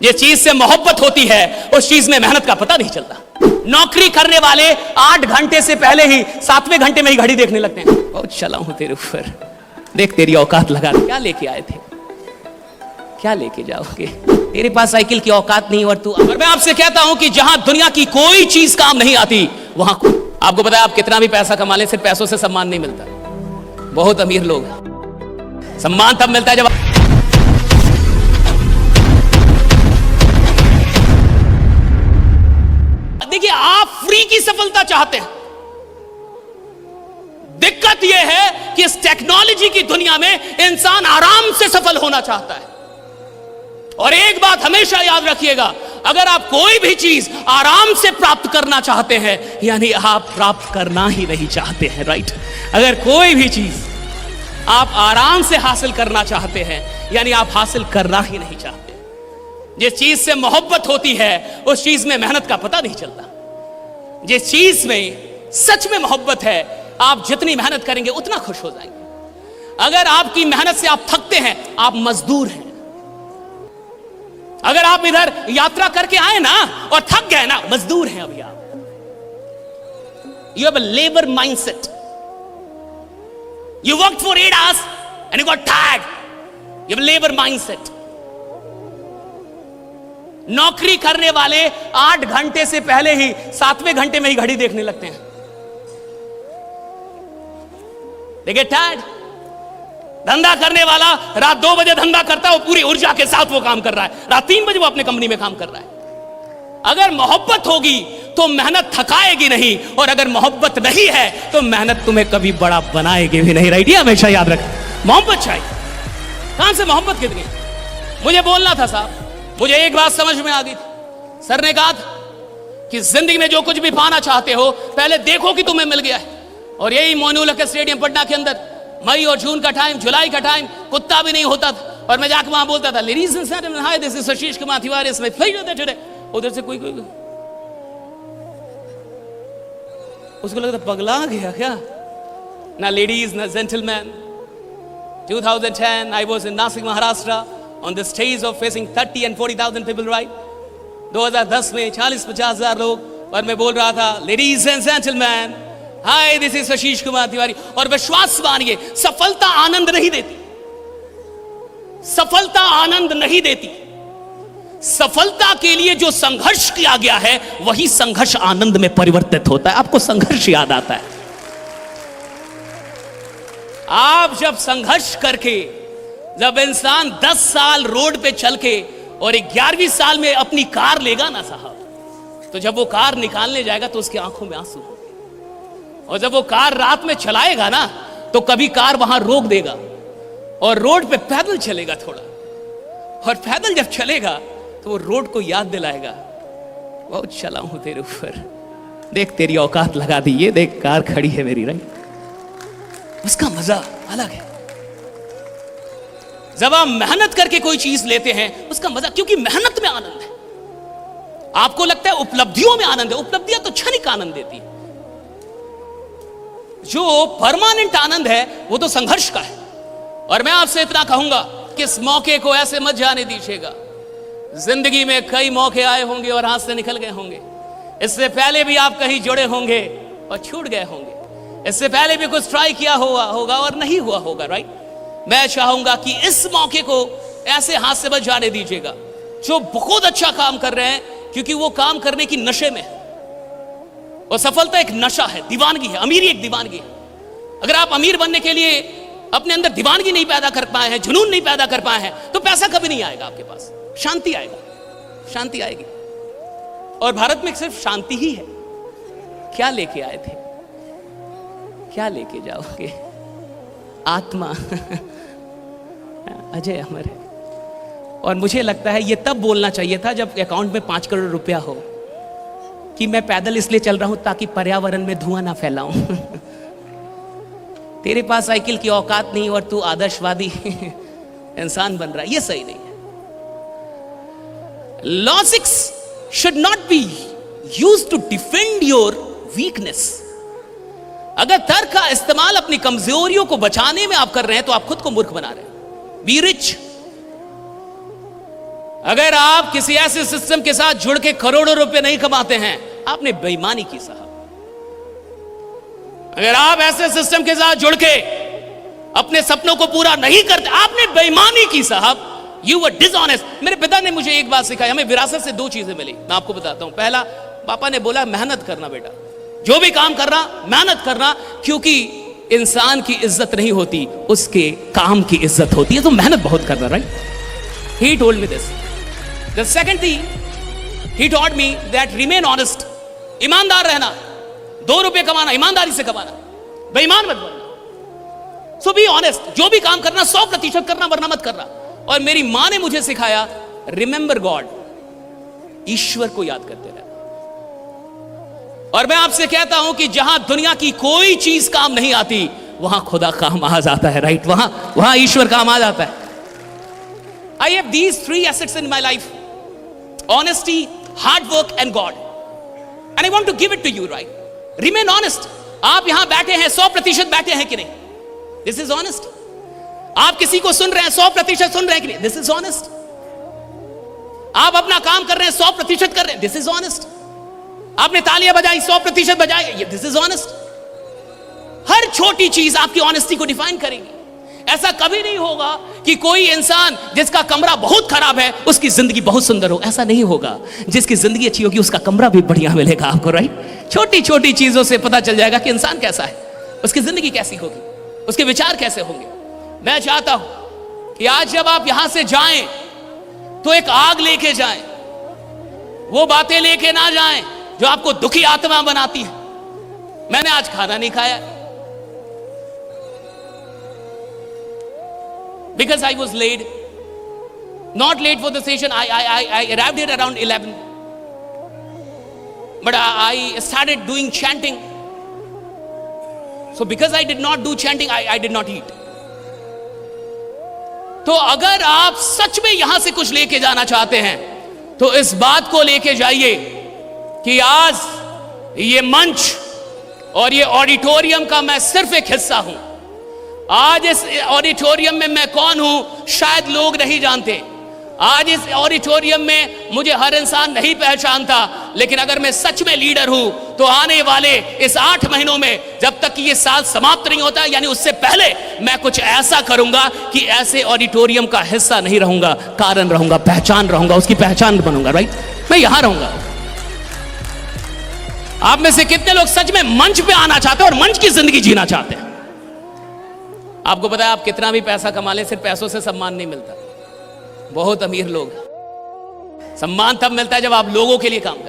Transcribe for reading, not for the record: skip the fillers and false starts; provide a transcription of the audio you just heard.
जिस चीज से मोहब्बत होती है उस चीज में मेहनत का पता नहीं चलता। नौकरी करने वाले 8 घंटे से पहले ही 7वें घंटे में ही घड़ी देखने लगते हैं। बहुत चला हूं तेरे ऊपर, देख तेरी औकात लगा। क्या लेके आए थे, क्या लेके जाओगे? तेरे पास साइकिल की औकात नहीं और तू। और मैं आपसे कहता हूं कि जहां दुनिया की कोई चीज काम नहीं आती वहां आपको पता है आप कितना भी पैसा कमा ले, सिर्फ पैसों से सम्मान नहीं मिलता। बहुत अमीर लोग सम्मान तब मिलता है जब देखिए आप फ्री की सफलता चाहते हैं। दिक्कत यह है कि इस टेक्नोलॉजी की दुनिया में इंसान आराम से सफल होना चाहता है। और एक बात हमेशा याद रखिएगा, अगर आप कोई भी चीज आराम से प्राप्त करना चाहते हैं यानी आप प्राप्त करना ही नहीं चाहते हैं, राइट? अगर कोई भी चीज आप आराम से हासिल करना चाहते हैं यानी आप हासिल करना ही नहीं चाहते। जिस चीज से मोहब्बत होती है उस चीज में मेहनत का पता नहीं चलता। जिस चीज में सच में मोहब्बत है आप जितनी मेहनत करेंगे उतना खुश हो जाएंगे। अगर आपकी मेहनत से आप थकते हैं आप मजदूर हैं। अगर आप इधर यात्रा करके आए ना और थक गए ना, मजदूर हैं अभी आप। You have a labour mindset. You work for 8 hours and you got tired. You have a labour mindset. नौकरी करने वाले 8 घंटे से पहले ही 7वें घंटे में ही घड़ी देखने लगते हैं। They get tired। धंधा करने वाला रात 2 बजे धंधा करता है, वो पूरी ऊर्जा के साथ वो काम कर रहा है। रात 3 बजे वो अपने कंपनी में काम कर रहा है। अगर मोहब्बत होगी तो मेहनत थकाएगी नहीं, और अगर मोहब्बत नहीं है तो मेहनत तुम्हें कभी बड़ा बनाएगी भी नहीं, राइट? ये हमेशा याद रखें। मोहब्बत चाहिए। कहां से मोहब्बत कितनी? मुझे बोलना था साहब, मुझे एक बात समझ में आ गई। सर ने कहा था कि जिंदगी में जो कुछ भी पाना चाहते हो पहले देखो कि तुम्हें मिल गया है। और यही मोइनुल हक स्टेडियम पटना के अंदर मई और जून का टाइम, जुलाई का टाइम, कुत्ता भी नहीं होता था और मैं जाकर वहां बोलता था, ladies and gentleman, hi this is Ashish Kumar Tiwari, it's my pleasure that today. उधर से कोई उसको लगता पगला गया क्या? ना लेडीज ना gentleman. 2010 I was in Nasik, Maharashtra on the stage of facing 30 and 40,000 people, right? 2010 में 40-50 हजार लोग और मैं बोल रहा था, ladies and gentleman, hi this is Ashish Kumar Tiwari. और विश्वास मानिए, सफलता आनंद नहीं देती। सफलता आनंद नहीं देती। सफलता के लिए जो संघर्ष किया गया है वही संघर्ष आनंद में परिवर्तित होता है। आपको संघर्ष याद आता है? आप जब संघर्ष करके, जब इंसान 10 साल रोड पे चल के और 11वीं साल में अपनी कार लेगा ना साहब, तो जब वो कार निकालने जाएगा तो उसकी आंखों में आंसू होंगे। और जब वो कार रात में चलाएगा ना तो कभी कार वहां रोक देगा और रोड पे पैदल चलेगा थोड़ा, और पैदल जब चलेगा तो वो रोड को याद दिलाएगा, बहुत चला हूं तेरे ऊपर, देख तेरी औकात लगा दी, ये देख कार खड़ी है मेरी, राइट? उसका मजा अलग है। जब आप मेहनत करके कोई चीज लेते हैं उसका मजा, क्योंकि मेहनत में आनंद है। आपको लगता है उपलब्धियों में आनंद है, उपलब्धियां तो क्षणिक आनंद देती है। जो परमानेंट आनंद है वो तो संघर्ष का है। और मैं आपसे इतना कहूंगा कि इस मौके को ऐसे मत जाने दीजिएगा। जिंदगी में कई मौके आए होंगे और हाथ से निकल गए होंगे। इससे पहले भी आप कहीं जुड़े होंगे और छूट गए होंगे। इससे पहले भी कुछ ट्राई किया होगा और नहीं हुआ होगा, राइट? मैं चाहूंगा कि इस मौके को ऐसे हाथ से मत जाने दीजिएगा। जो बहुत अच्छा काम कर रहे हैं, क्योंकि वो काम करने की नशे में है। और सफलता एक नशा है, दीवानगी है। अमीरी एक दीवानगी है। अगर आप अमीर बनने के लिए अपने अंदर दीवानगी नहीं पैदा कर पाए हैं, जुनून नहीं पैदा कर पाए हैं, तो पैसा कभी नहीं आएगा आपके पास। शांति आएगा, शांति आएगी। और भारत में सिर्फ शांति ही है। क्या लेके आए थे, क्या लेके जाओगे? आत्मा। अजय अमर है। और मुझे लगता है ये तब बोलना चाहिए था जब अकाउंट में 5 करोड़ रुपया हो, कि मैं पैदल इसलिए चल रहा हूं ताकि पर्यावरण में धुआं ना फैलाऊं। तेरे पास साइकिल की औकात नहीं और तू आदर्शवादी इंसान बन रहा है, ये सही नहीं है। Logics should not be used to defend your weakness. अगर तर्क का इस्तेमाल अपनी कमजोरियों को बचाने में आप कर रहे हैं तो आप खुद को मूर्ख बना रहे हैं। Be rich. अगर आप किसी ऐसे सिस्टम के साथ जुड़ के करोड़ों रुपए नहीं कमाते हैं, आपने बेईमानी की साहब। अगर आप ऐसे सिस्टम के साथ जुड़ के अपने सपनों को पूरा नहीं करते, आपने बेईमानी की साहब। You were dishonest. मेरे पिता ने मुझे एक बात सिखाई, हमें विरासत से 2 चीजें मिली, मैं आपको बताता हूं। पहला, पापा ने बोला मेहनत करना बेटा, जो भी काम करना मेहनत करना, क्योंकि इंसान की इज्जत नहीं होती, उसके काम की इज्जत होती है, तो मेहनत बहुत करना। Right, he told me this. The second thing he taught me that remain honest, ईमानदार रहना, 2 रुपए कमाना ईमानदारी से कमाना, बेईमान मत बनना। सो बी ऑनेस्ट, जो भी काम करना 100% करना, वरना मत करना। और मेरी मां ने मुझे सिखाया रिमेंबर गॉड, ईश्वर को याद करते रहना। और मैं आपसे कहता हूं कि जहां दुनिया की कोई चीज काम नहीं आती, वहां खुदा काम आ जाता है। राइट, वहां ईश्वर काम आ जाता है। I have these 3 assets in my life, honesty, hard work and God, and I want to give it to you. Right, remain honest. आप यहां बैठे हैं, 100% बैठे हैं कि नहीं? This is honest. आप किसी को सुन रहे हैं, 100% सुन रहे हैं कि नहीं? This is honest. आप अपना काम कर रहे हैं, 100% कर रहे हैं, दिस इज ऑनेस्ट। आपने तालियां बजाई, 100% बजाई, दिस इज ऑनेस्ट। हर छोटी चीज आपकी ऑनेस्टी को डिफाइन करेगी। ऐसा कभी नहीं होगा कि कोई इंसान जिसका कमरा बहुत खराब है उसकी जिंदगी बहुत सुंदर हो, ऐसा नहीं होगा। जिसकी जिंदगी अच्छी होगी उसका कमरा भी बढ़िया मिलेगा आपको। राइट, छोटी छोटी चीजों से पता चल जाएगा कि इंसान कैसा है, उसकी जिंदगी कैसी होगी, उसके विचार कैसे होंगे। मैं चाहता हूं कि आज जब आप यहां से जाएं तो एक आग लेके जाएं, वो बातें लेके ना जाएं जो आपको दुखी आत्मा बनाती है। मैंने आज खाना नहीं खाया because I was late, not late for the session. I arrived here around 11, but I started doing chanting. So because I did not do chanting, I did not eat. तो अगर आप सच में यहां से कुछ लेके जाना चाहते हैं तो इस बात को लेके जाइए कि आज ये मंच और ये ऑडिटोरियम का मैं सिर्फ एक हिस्सा हूं। आज इस ऑडिटोरियम में मैं कौन हूं शायद लोग नहीं जानते। आज इस ऑडिटोरियम में मुझे हर इंसान नहीं पहचानता, लेकिन अगर मैं सच में लीडर हूं तो आने वाले इस 8 महीनों में, जब तक कि ये साल समाप्त नहीं होता, यानी उससे पहले मैं कुछ ऐसा करूंगा कि ऐसे ऑडिटोरियम का हिस्सा नहीं रहूंगा, कारण रहूंगा, पहचान रहूंगा, उसकी पहचान बनूंगा। राइट, मैं यहां रहूंगा। आप में से कितने लोग सच में मंच पे आना चाहते हैं और मंच की जिंदगी जीना चाहते हैं? आपको पता है आप कितना भी पैसा कमा लें, सिर्फ पैसों से सम्मान नहीं मिलता। बहुत अमीर लोग, सम्मान तब मिलता है जब आप लोगों के लिए काम करते हैं।